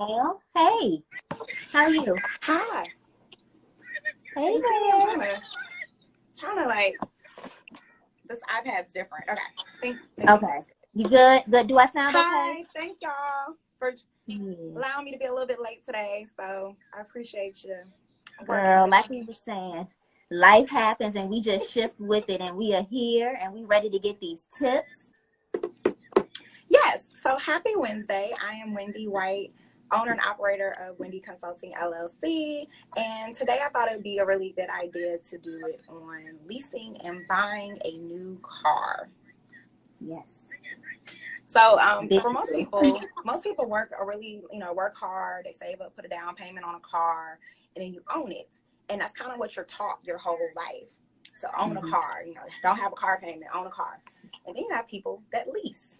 Well, hey, how are you? Hi. Hey You see me? I'm there. trying to like this iPad's different. Okay. Think Okay, you good? Good. Do I sound okay? Hi. Thank y'all for Yeah. allowing me to be a little bit late today. So I appreciate you working Girl, with like we me. were saying, life happens and we just shift with it, and we are here and we ready to get these tips. Yes. So happy Wednesday. I am Wendi White, owner and operator of Wendi Consulting LLC. And today I thought it would be a really good idea to do it on leasing and buying a new car. Yes. So Big for deal. most people work hard. They save up, put a down payment on a car, and then you own it. And that's kind of what you're taught your whole life. To own a Mhm. car, don't have a car payment, own a car. And then you have people that lease.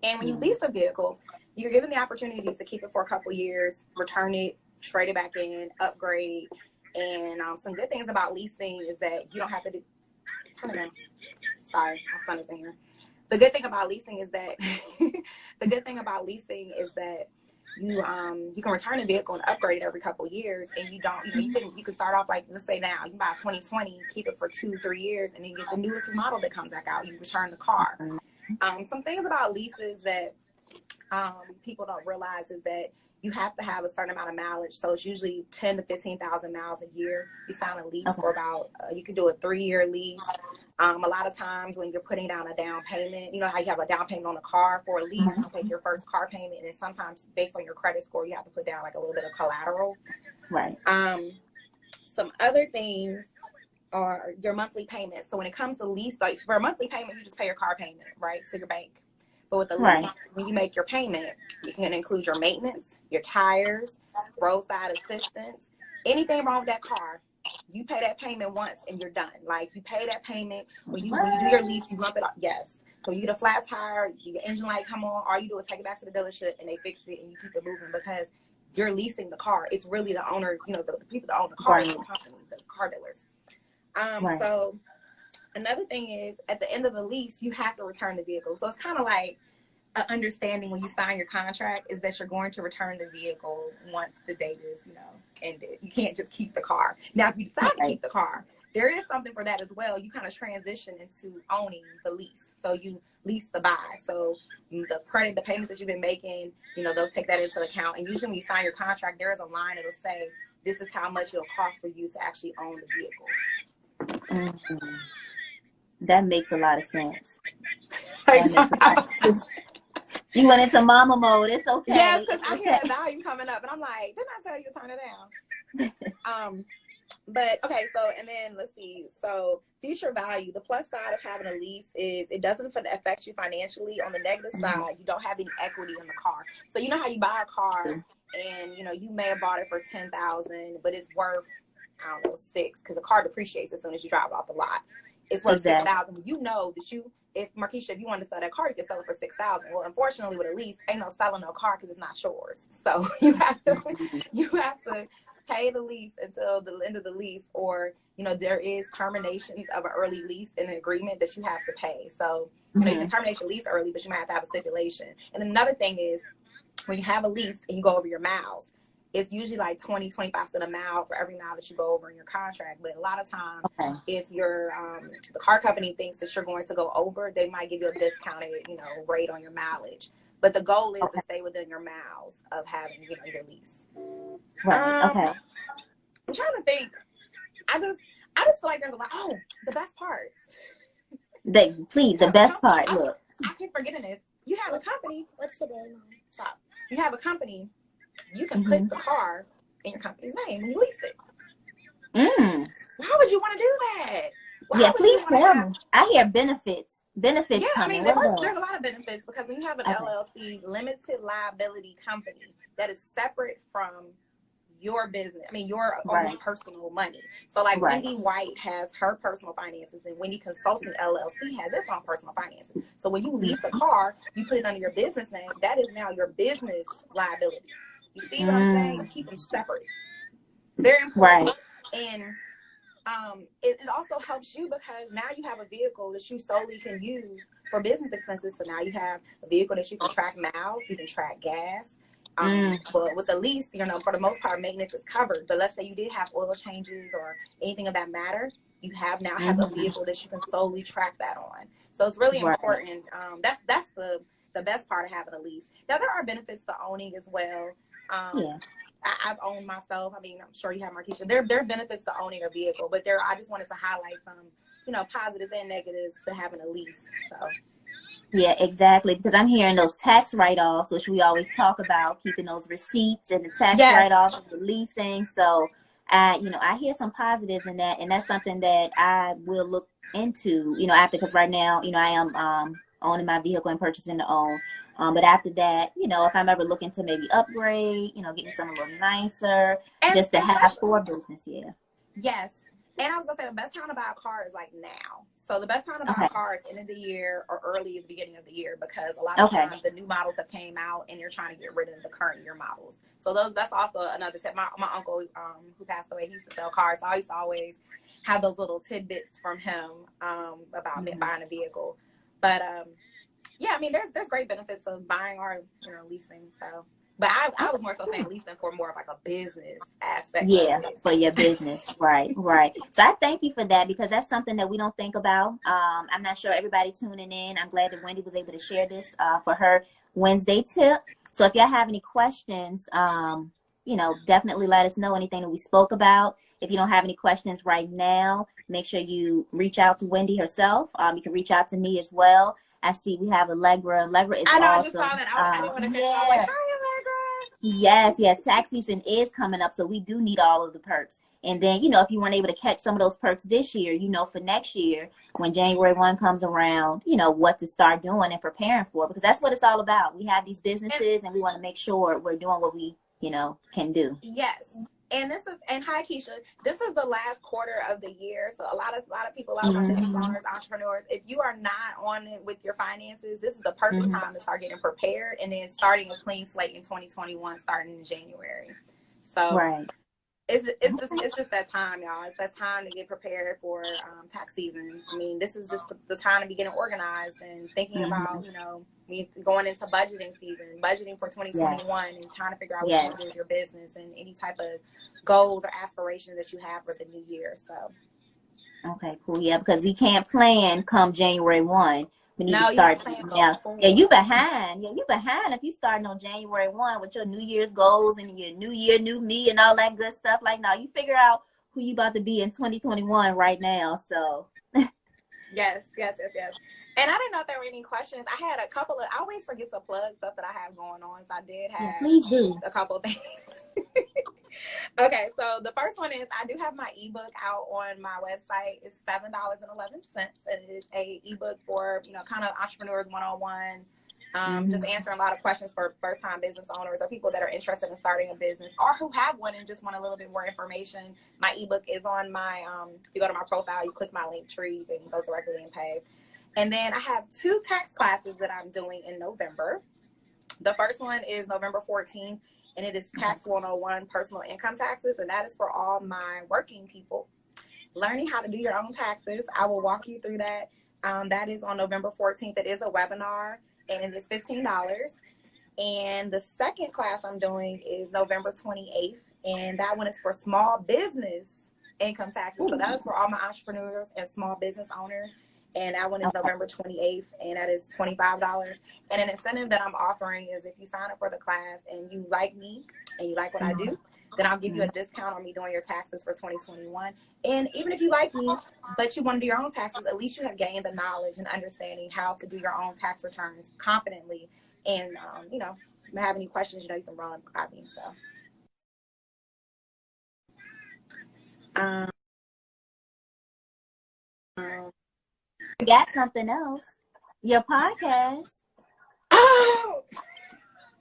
And when you Yeah. lease a vehicle, you're given the opportunity to keep it for a couple years, return it, trade it back in, upgrade. And some good things about leasing is that you don't have to turn it down. Sorry, my son is in here. The good thing about leasing is that you can return a vehicle and upgrade it every couple of years, and you can start off, like, let's say now you can buy a 2020, keep it for 2-3 years, and then you get the newest model that comes back out. You return the car. Some things about leases that people don't realize is that you have to have a certain amount of mileage. So it's usually 10 to 15,000 miles a year. You sign a lease for about, you can do a 3-year lease. A lot of times when you're putting down a down payment, you know how you have a down payment on a car for a lease, you pay your first car payment, and then sometimes based on your credit score, you have to put down like a little bit of collateral. Right. Some other things are your monthly payments. So when it comes to lease, like for a monthly payment, you just pay your car payment, right, to your bank. But with the lease, when you make your payment, you can include your maintenance, your tires, roadside assistance, anything wrong with that car. You pay that payment once and you're done. Like, you pay that payment when you do your lease, you lump it up. Yes. So you get a flat tire, your engine light come on, all you do is take it back to the dealership and they fix it and you keep it moving because you're leasing the car. It's really the owners, the people that own the car, the company, the car dealers. So another thing is, at the end of the lease, you have to return the vehicle. So it's kind of like an understanding when you sign your contract is that you're going to return the vehicle once the date is, ended. You can't just keep the car. Now, if you decide to keep the car, there is something for that as well. You kind of transition into owning the lease. So you lease the buy. So the payments that you've been making, they'll take that into account. And usually when you sign your contract, there is a line that'll say, this is how much it'll cost for you to actually own the vehicle. That makes a lot of sense. You went into mama mode. It's okay. Yes, because I hear that volume coming up, and I'm like, didn't I tell you to turn it down? But okay, so, and then let's see. So future value, the plus side of having a lease is it doesn't affect you financially. On the negative side, you don't have any equity in the car. So you know how you buy a car and you may have bought it for $10,000, but it's worth, I don't know, $6,000, because the car depreciates as soon as you drive it off the lot. It's worth $6,000. You know that if Markeisha, if you wanted to sell that car, you could sell it for $6,000. Well, unfortunately, with a lease, ain't no selling no car because it's not yours. So you have to pay the lease until the end of the lease, or there is terminations of an early lease in an agreement that you have to pay. So you can terminate your lease early, but you might have a stipulation. And another thing is, when you have a lease and you go over your miles, it's usually like 20-25 cents a mile for every mile that you go over in your contract. But a lot of times, if your the car company thinks that you're going to go over, they might give you a discounted rate on your mileage. But the goal is to stay within your miles of having your lease. I'm trying to think. I just feel like there's a lot. Oh, the best part. The best part. Look, I keep forgetting this. You have a company. What's the name? Stop. You have a company. You can put the car in your company's name when you lease it. Why would you want to do that? Please tell me. I hear benefits. Benefits. Yeah, coming. there's a lot of benefits, because when you have an LLC, limited liability company, that is separate from your business. Your own personal money. So like Wendi White has her personal finances, and Wendi Consulting LLC has its own personal finances. So when you lease a car, you put it under your business name. That is now your business liability. You see what I'm saying? You keep them separate. Very important. And it also helps you because now you have a vehicle that you solely can use for business expenses. So now you have a vehicle that you can track miles, you can track gas, But with the lease, you know, for the most part, maintenance is covered. But let's say you did have oil changes or anything of that matter, you now have a vehicle that you can solely track that on. So it's really important. That's the best part of having a lease. Now there are benefits to owning as well. I've owned myself. I mean, I'm sure you have, Markeisha. There are benefits to owning a vehicle, but I just wanted to highlight some, you know, positives and negatives to having a lease. So. Yeah, exactly. Because I'm hearing those tax write-offs, which we always talk about, keeping those receipts and the tax write-offs and the leasing. So, you know, I hear some positives in that, and that's something that I will look into, you know, after, because right now, you know, I am owning my vehicle and purchasing to own. But after that, you know, if I'm ever looking to maybe upgrade, you know, getting something a little nicer, and just to have for business, Yes. And I was going to say, the best time to buy a car is like now. So the best time to buy a car is end of the year or early at the beginning of the year, because a lot of times the new models have came out and you're trying to get rid of the current year models. So that's also another tip. My uncle who passed away, he used to sell cars. So I used to always have those little tidbits from him about buying a vehicle. But yeah, I mean, there's great benefits of buying or, you know, leasing. So. But I was more so saying leasing for more of like a business aspect. Yeah, for your business. Right. So I thank you for that, because that's something that we don't think about. I'm not sure everybody tuning in. I'm glad that Wendi was able to share this for her Wednesday tip. So if y'all have any questions, you know, definitely let us know anything that we spoke about. If you don't have any questions right now, make sure you reach out to Wendi herself. You can reach out to me as well. I see we have Allegra. Allegra is awesome. I just saw that. I didn't want to cut you off. Like, hi, Allegra. Yes. Tax season is coming up, so we do need all of the perks. And then, you know, if you weren't able to catch some of those perks this year, you know, for next year, when January 1 comes around, you know, what to start doing and preparing for, because that's what it's all about. We have these businesses and we want to make sure we're doing what we, you know, can do. Yes. And hi Keisha, this is the last quarter of the year. So a lot of people, a lot of my business owners, entrepreneurs, if you are not on it with your finances, this is the perfect time to start getting prepared and then starting a clean slate in 2021, starting in January. So it's just that time, y'all. It's that time to get prepared for tax season. I mean, this is just the time to be getting organized and thinking about, you know, going into budgeting season, budgeting for 2021 and trying to figure out what you do with your business and any type of goals or aspirations that you have for the new year. So. Okay, cool. Yeah, because we can't plan come January 1. We need to start now. Yeah, you behind. Yeah, you behind if you starting on January 1 with your New Year's goals and your new year, new me and all that good stuff. Like, now you figure out who you about to be in 2021 right now. So Yes. And I didn't know if there were any questions. I had a couple of, I always forget to plug stuff that I have going on. So I did have please do a couple of things. Okay, so the first one is I do have my ebook out on my website. It's $7.11, and it is a ebook for, you know, kind of entrepreneurs 101, just answering a lot of questions for first-time business owners or people that are interested in starting a business or who have one and just want a little bit more information. My ebook is on my, if you go to my profile, you click my link tree and go directly and pay. And then I have 2 tax classes that I'm doing in November. The first one is November 14th. And it is Tax 101, personal income taxes. And that is for all my working people. Learning how to do your own taxes. I will walk you through that. That is on November 14th. It is a webinar and it is $15. And the second class I'm doing is November 28th. And that one is for small business income taxes. So that is for all my entrepreneurs and small business owners. And that one is November 28th, and that is $25. And an incentive that I'm offering is if you sign up for the class and you like me and you like what I do, then I'll give you a discount on me doing your taxes for 2021. And even if you like me, but you want to do your own taxes, at least you have gained the knowledge and understanding how to do your own tax returns confidently. And, you know, if you have any questions, you know, you can run by me. So. Got something else. Your podcast. Oh,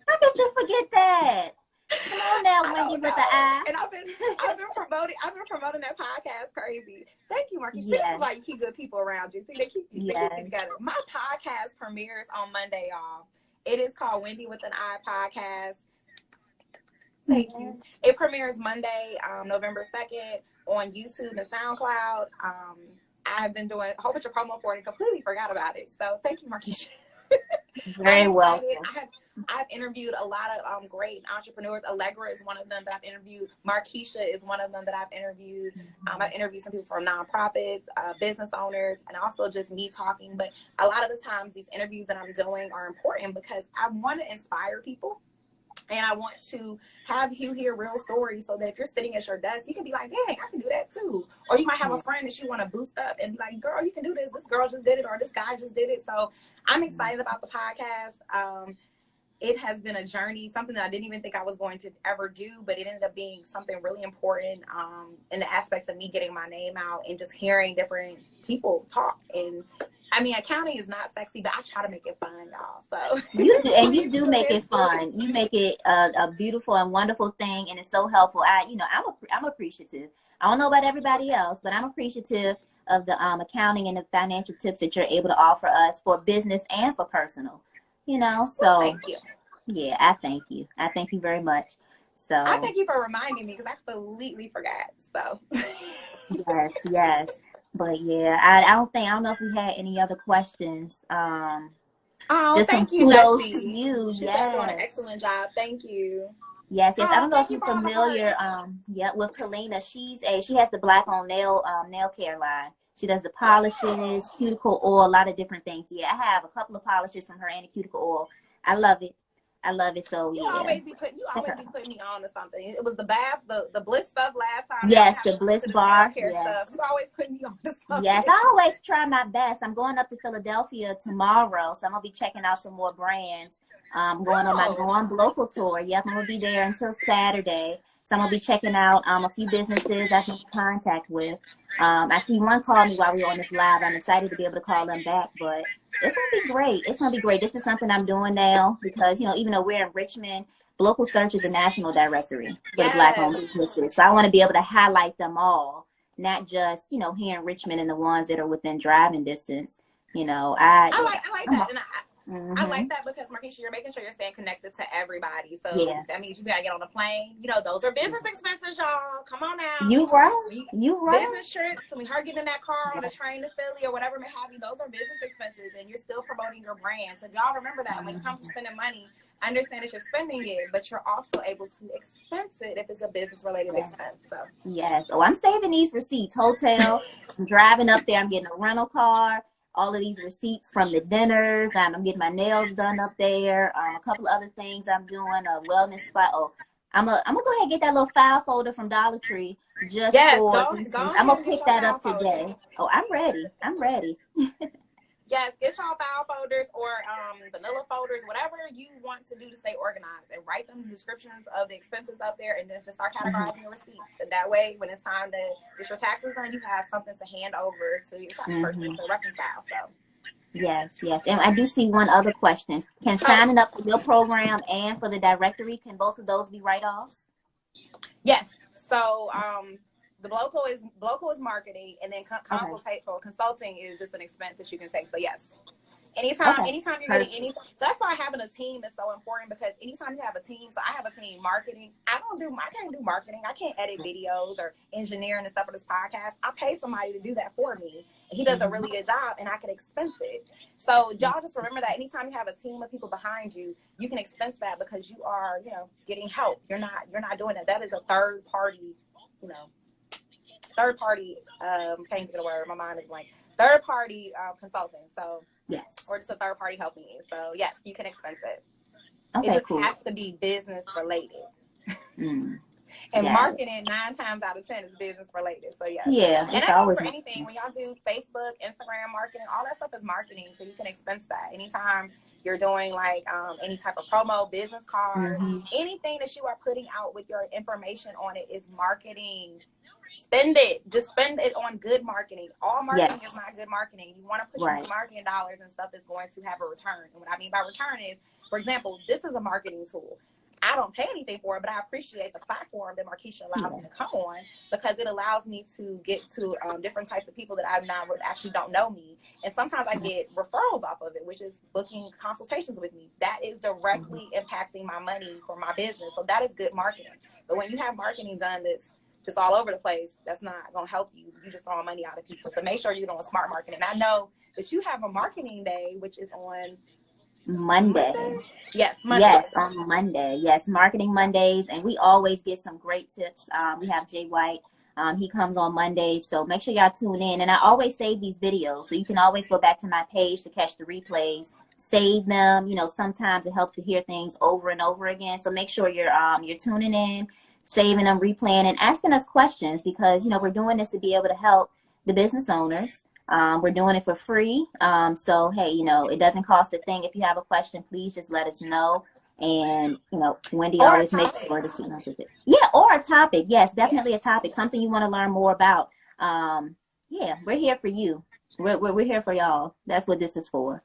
how could you forget that? Come on now, Wendi with the eye. And I've been promoting that podcast crazy. Thank you, Marquis. Yes. This is like you keep good people around you. See, they keep you together. My podcast premieres on Monday, y'all. It is called Wendi with an Eye podcast. Thank you. It premieres Monday, November 2nd on YouTube and SoundCloud. I've been doing a whole bunch of promo for it and completely forgot about it. So thank you, Marquisha. Very welcome. I've interviewed a lot of great entrepreneurs. Allegra is one of them that I've interviewed. Markeisha is one of them that I've interviewed. I've interviewed some people from nonprofits, business owners, and also just me talking. But a lot of the times these interviews that I'm doing are important because I want to inspire people. And I want to have you hear real stories so that if you're sitting at your desk, you can be like, dang, I can do that too. Or you might have a friend that you want to boost up and be like, girl, you can do this. This girl just did it, or this guy just did it. So I'm excited about the podcast. It has been a journey, something that I didn't even think I was going to ever do, but it ended up being something really important in the aspects of me getting my name out and just hearing different people talk. And I mean, accounting is not sexy, but I try to make it fun, y'all. So you do, and you do make it fun. You make it a beautiful and wonderful thing, and it's so helpful. I'm appreciative. I don't know about everybody else, but I'm appreciative of the accounting and the financial tips that you're able to offer us for business and for personal. So well, thank you. Yeah, I thank you. I thank you very much. So I thank you for reminding me because I completely forgot. So yes. But yeah, I don't know if we had any other questions. Just thank some you, kudos Jessie. to you. She's doing an excellent job. Thank you. Yes. I don't know if you're familiar with Kalina. She has the Black on nail care line. She does the polishes, cuticle oil, a lot of different things. Yeah, I have a couple of polishes from her and the cuticle oil. I love it. So you always be putting me on to something. It was the bath, the bliss stuff last time. Yes, the bliss bar. Yes. Stuff. You always put me on to something. Yes, I always try my best. I'm going up to Philadelphia tomorrow, so I'm gonna be checking out some more brands. I'm going on my local tour. Yep, I'm gonna be there until Saturday. So I'm gonna be checking out a few businesses I've been in contact with. I see one call me while we were on this live. I'm excited to be able to call them back, but it's gonna be great. It's gonna be great. This is something I'm doing now because even though we're in Richmond, Local Search is a national directory for the Black-owned businesses. So I want to be able to highlight them all, not just here in Richmond and the ones that are within driving distance. I like that. And I like that because, Markeisha, you're making sure you're staying connected to everybody. So that means you gotta get on the plane. Those are business expenses, y'all. Come on now. You right. Business trips. I mean, her getting in that car on a train to Philly or whatever may have you. Those are business expenses, and you're still promoting your brand. So y'all remember that when it comes to spending money, understand that you're spending it, but you're also able to expense it if it's a business related expense. So yes. Oh, I'm saving these receipts. Hotel. I'm driving up there. I'm getting a rental car. All of these receipts from the dinners. I'm getting my nails done up there. A couple of other things I'm doing. A wellness spot. Oh, I'm gonna go ahead and get that little file folder from Dollar Tree just for. I'm gonna pick that up today. Oh, I'm ready. Yes, get y'all file folders or vanilla folders, whatever you want to do to stay organized, and write them descriptions of the expenses up there, and then just start categorizing your receipts. And that way, when it's time to get your taxes done, you have something to hand over to your tax person to reconcile. So. Yes. And I do see one other question. Can signing up for your program and for the directory, can both of those be write-offs? Yes. So the Bloco is marketing, and then consulting is just an expense that you can take. So yes. Anytime you're getting any, so that's why having a team is so important, because anytime you have a team, so I have a team marketing. I can't do marketing. I can't edit videos or engineering and stuff for this podcast. I pay somebody to do that for me, and he does a really good job, and I can expense it. So y'all just remember that anytime you have a team of people behind you, you can expense that because you are, getting help. You're not doing that. That is a third party, can't think of the word. My mind is blank. Third party consulting. So. Yes. Or just a third party helping you. So yes, you can expense it. Okay, it just has to be business related. And marketing 9 times out of 10 is business related. So yes. Yeah. And that goes for anything. When y'all do Facebook, Instagram marketing, all that stuff is marketing. So you can expense that. Anytime you're doing like any type of promo, business cards, anything that you are putting out with your information on it is marketing. Spend it. Just spend it on good marketing. All marketing is not good marketing. You want to put your marketing dollars and stuff that's going to have a return. And what I mean by return is, for example, this is a marketing tool. I don't pay anything for it, but I appreciate the platform that Markeisha allows me to come on, because it allows me to get to different types of people that actually don't know me. And sometimes I get referrals off of it, which is booking consultations with me. That is directly impacting my money for my business. So that is good marketing. But when you have marketing done that's just all over the place, that's not going to help you. You just throwing money out of people. So make sure you're doing smart marketing. And I know that you have a marketing day, which is on Monday. Yes, Monday. Yes, on Monday. Yes, Marketing Mondays, and we always get some great tips. We have Jay White. He comes on Mondays, so make sure y'all tune in. And I always save these videos, so you can always go back to my page to catch the replays. Save them. You know, sometimes it helps to hear things over and over again. So make sure you're tuning in, saving them, replaying, and asking us questions because you know we're doing this to be able to help the business owners. We're doing it for free. So, hey, you know, it doesn't cost a thing. If you have a question, please just let us know. And, you know, Wendi Or a always makes topic. sure that she answers it. Yeah, or a topic. Yes, definitely Yeah. a topic, something you want to learn more about. Yeah, we're here for you. We're here for y'all. That's what this is for.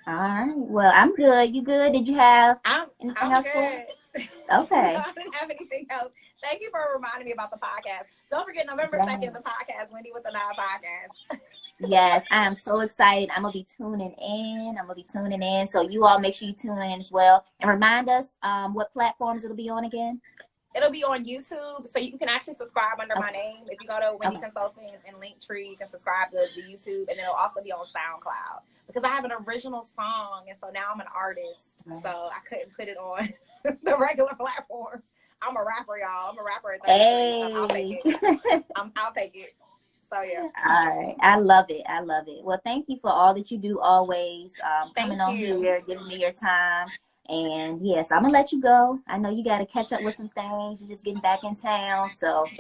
All right. Well, I'm good. You good? Did you have anything I'm else for us? good. No, Okay. I didn't have anything else. Thank you for reminding me about the podcast. Don't forget November 2nd, the Yes. podcast, Wendi with the Nine podcast. Yes, I am so excited. I'm gonna be tuning in. So you all make sure you tune in as well. And remind us what platforms it'll be on again. It'll be on YouTube, so you can actually subscribe under my Okay. name. If you go to Wendi Okay. Consulting and Linktree, you can subscribe to the YouTube, and it'll also be on SoundCloud because I have an original song, and so now I'm an artist, Right. so I couldn't put it on the regular platforms. I'm a rapper, y'all. I'm a rapper at 33. Hey. I'll take it. I'll take it. So yeah. All right. I love it. I love it. Well, thank you for all that you do always. Coming Thank on you. here, giving me your time. And yes, I'm gonna let you go. I know you got to catch up with some things. You're just getting back in town, so